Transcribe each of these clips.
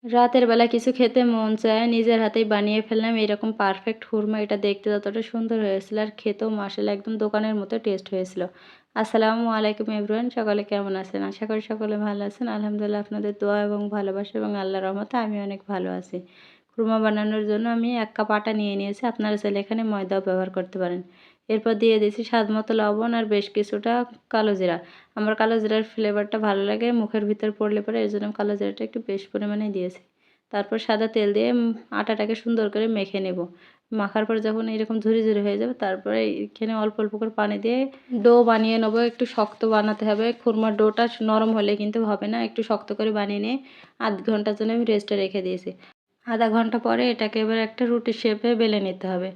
রাতের বেলা কিছু খেতে মন চায়, নিজের হাতেই বানিয়ে ফেললাম এরকম পারফেক্ট হুরমা। এটা দেখতে যতটা সুন্দর হয়েছিল আর খেতেও মাশাআল্লাহ একদম দোকানের মতো টেস্ট হয়েছিল। আসসালামু আলাইকুম এভরিওয়ান, সকলে কেমন আছেন? আশা করি সকলে ভালো আছেন। আলহামদুলিল্লাহ আপনাদের দোয়া এবং ভালোবাসা এবং আল্লাহর রহমতে আমি অনেক ভালো আছি। খুরমা বানানোর জন্য আমি ১ কাপ আটা নিয়ে নিয়েছি। আপনারা চাইলে এখানে ময়দাও ব্যবহার করতে পারেন। এরপর দিয়ে দিয়েছি স্বাদ মতো লবণ আর বেশ কিছুটা কালো জিরা। আমার কালো জিরার ফ্লেভারটা ভালো লাগে, মুখের ভিতর পড়লে পরে এজন্য কালো জিরাটা একটু বেশ পরিমাণে দিয়েছি। তারপর সাদা তেল দিয়ে আটাটাকে সুন্দর করে মেখে নেব। মাখার পর যখন এরকম ঝুরি ঝুরি হয়ে যাবে তারপরে এখানে অল্প অল্প করে পানি দিয়ে ডো বানিয়ে নেবো। একটু শক্ত বানাতে হবে, খুরমার ডোটা নরম হলে কিন্তু হবে না। একটু শক্ত করে বানিয়ে নিয়ে আধ ঘন্টার জন্য আমি রেস্টে রেখে দিয়েছি। আধা ঘন্টা পরে এটাকে এবার একটা রুটির শেপে বেলে নিতে হবে।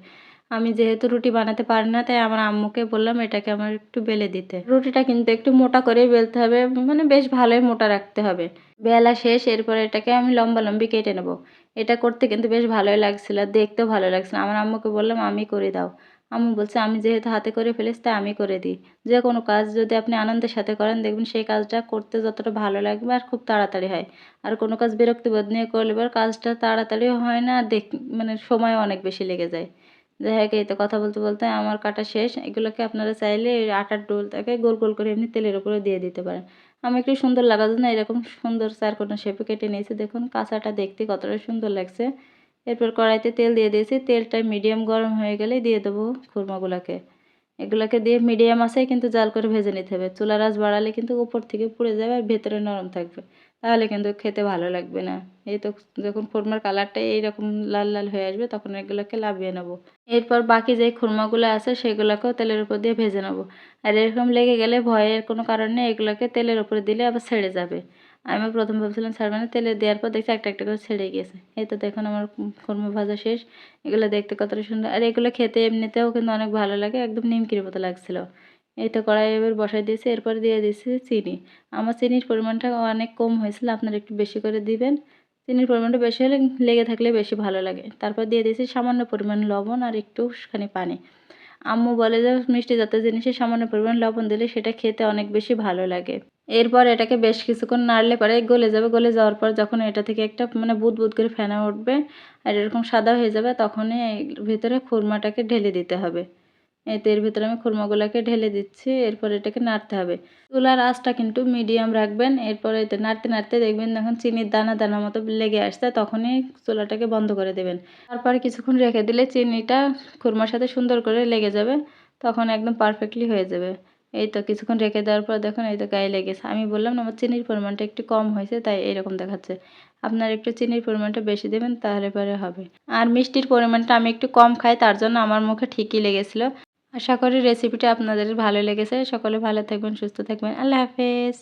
আমি যেহেতু রুটি বানাতে পারি না তাই আমার আম্মুকে বললাম এটাকে আমার একটু বেলে দিতে। রুটিটা কিন্তু একটু মোটা করেই বেলতে হবে, মানে বেশ ভালোই মোটা রাখতে হবে। বেলা শেষ, এরপর এটাকে আমি লম্বা লম্বি কেটে নেব। এটা করতে কিন্তু বেশ ভালোই লাগছিল, দেখতেও ভালো লাগছিল। আমার আম্মুকে বললাম আমি করে দাও। আম্মু বলছে আমি যেহেতু হাতে করে ফেলেছি তাই আমি করে দিই। যে কোনো কাজ যদি আপনি আনন্দের সাথে করেন দেখবেন সেই কাজটা করতে যতটা ভালো লাগবে আর খুব তাড়াতাড়ি হয়। আর কোনো কাজ বিরক্তিবোধ নিয়ে করলে এবার কাজটা তাড়াতাড়িও হয় না, মানে সময়ও অনেক বেশি লেগে যায়। যাই হোক, এই তো কথা বলতে বলতে আমার কাটা শেষ। এগুলোকে আপনারা চাইলে এই আটার ডোলটাকে গোল গোল করে এমনি তেলের উপরে দিয়ে দিতে পারেন। আমি একটু সুন্দর লাগার জন্য এরকম সুন্দর চারকোনা শেপে কেটে নিয়েছি। দেখুন কাঁচাটা দেখতে কতটা সুন্দর লাগছে। এরপর কড়াইতে তেল দিয়ে দিয়েছি। তেলটা মিডিয়াম গরম হয়ে গেলেই দিয়ে দেবো খুরমাগুলোকে। এগুলোকে দিয়ে মিডিয়াম আঁচে কিন্তু জাল করে ভেজে নিতে হবে। চুলার আঁচ বাড়ালে কিন্তু উপর থেকে পুড়ে যাবে আর ভেতরে নরম থাকবে, তাহলে কিন্তু খেতে ভালো লাগবে না। এই তো যখন খুরমার কালারটা এইরকম লাল লাল হয়ে আসবে তখন এগুলোকে নামিয়ে নেবো। এরপর বাকি যে খুরমাগুলো আছে সেগুলোকেও তেলের উপর দিয়ে ভেজে নেবো। আর এরকম লেগে গেলে ভয়ের কোনো কারণ নেই, এগুলোকে তেলের উপরে দিলে আবার ছেড়ে যাবে। আমি প্রথম ভাবছিলাম ছাড়বে না, তেলে দেওয়ার পর দেখছি একটা একটা করে ছেড়ে গিয়েছে। এই তো দেখুন আমার খুরমা ভাজা শেষ। এগুলো দেখতে কতটা সুন্দর আর এগুলো খেতে এমনিতেও কিন্তু অনেক ভালো লাগে, একদম নিমকির মতো লাগছিল। এই তো কড়াই এবার বসাই দিয়েছি, এরপর দিয়ে দিয়েছি চিনি। আমার চিনির পরিমাণটা অনেক কম হয়েছিল, আপনারা একটু বেশি করে দিবেন। চিনির পরিমাণটা বেশি হলে লেগে থাকলে বেশি ভালো লাগে। তারপর দিয়ে দিয়েছি সামান্য পরিমাণ লবণ আর একটুখানি পানি। আম্মু বলে যে মিষ্টি জাতীয় জিনিসে সামান্য পরিমাণ লবণ দিলে সেটা খেতে অনেক বেশি ভালো লাগে। এরপর এটাকে বেশ কিছুক্ষণ নাড়লে পরে গলে যাবে। গলে যাওয়ার পর যখন এটা থেকে একটা মানে বুদবুদ করে ফেনা উঠবে আর এরকম সাদা হয়ে যাবে তখনই এর ভিতরে খুরমাটাকে ঢেলে দিতে হবে। এই তো এর ভিতরে আমি খুরমাগুলোকে ঢেলে দিচ্ছি। এরপর এটাকে নাড়তে হবে। চুলার আঁচটা কিন্তু মিডিয়াম রাখবেন। এরপরে এতে নাড়তে নাড়তে দেখবেন যখন চিনির দানা দানা মতো লেগে আসছে তখনই চুলাটাকে বন্ধ করে দেবেন। তারপরে কিছুক্ষণ রেখে দিলে চিনিটা খুরমার সাথে সুন্দর করে লেগে যাবে, তখন একদম পারফেক্টলি হয়ে যাবে। এই তো কিছুক্ষণ রেখে দেওয়ার পর দেখুন এই তো গায়ে লেগেছে। আমি বললাম না আমার চিনির পরিমাণটা একটু কম হয়েছে তাই এরকম দেখাচ্ছে। আপনারা একটু চিনির পরিমাণটা বেশি দেবেন তাহলে পরে হবে। আর মিষ্টির পরিমাণটা আমি একটু কম খাই তার জন্য আমার মুখে ঠিকই লেগেছিল। আশা করি রেসিপিটা আপনাদের ভালো লেগেছে। সকলে ভালো থাকবেন, সুস্থ থাকবেন। আল্লাহ হাফেজ।